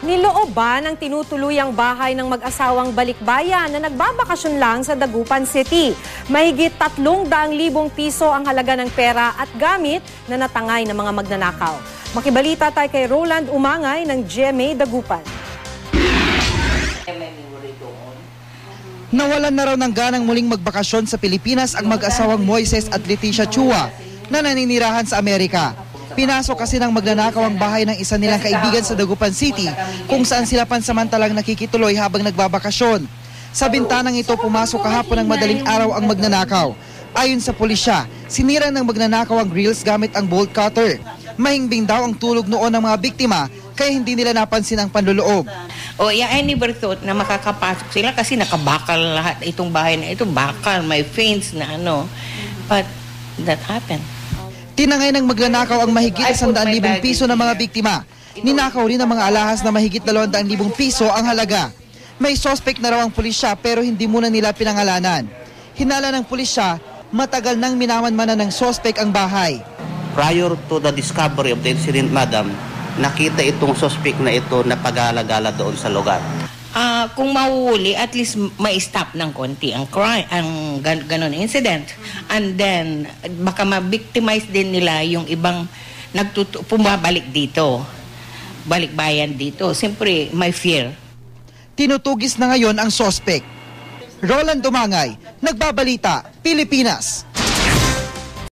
Nilooban ng tinutuluyang bahay ng mag-asawang balikbayan na nagbabakasyon lang sa Dagupan City. Mahigit 300,000 piso ang halaga ng pera at gamit na natangay ng mga magnanakaw. Makibalita tayo kay Roland Umangay ng GMA Dagupan. Nawalan na raw ng ganang muling magbakasyon sa Pilipinas ang mag-asawang Moises at Leticia Chua na naninirahan sa Amerika. Pinasok kasi ng magnanakaw ang bahay ng isa nilang kaibigan sa Dagupan City kung saan sila pansamantalang nakikituloy habang nagbabakasyon. Sa bintanang ito pumasok kahapon ng madaling araw ang magnanakaw. Ayon sa pulisya, sinira ng magnanakaw ang grills gamit ang bolt cutter. Mahimbing daw ang tulog noon ng mga biktima kaya hindi nila napansin ang panloloob. I never thought na makakapasok sila kasi nakabakal lahat itong bahay na ito. Bakal, may fence na ano. But that happened. Tinangay ng magnanakaw ang mahigit 100,000 piso ng mga biktima. Ninakaw rin ang mga alahas na mahigit 200,000 piso ang halaga. May suspect na raw ang pulisya pero hindi muna nila pinangalanan. Hinala ng pulisya, matagal nang minamanmanan ng suspect ang bahay. Prior to the discovery of the incident, madam, nakita itong suspect na ito na pag-alagala doon sa lugar. Kung mahuhuli, at least may stop ng konti ang crime, ang ganon incident. And then, baka ma-victimize din nila yung ibang pumabalik dito, balikbayan dito. Siyempre, may fear. Tinutugis na ngayon ang suspect. Roland Umangay, Nagbabalita, Pilipinas.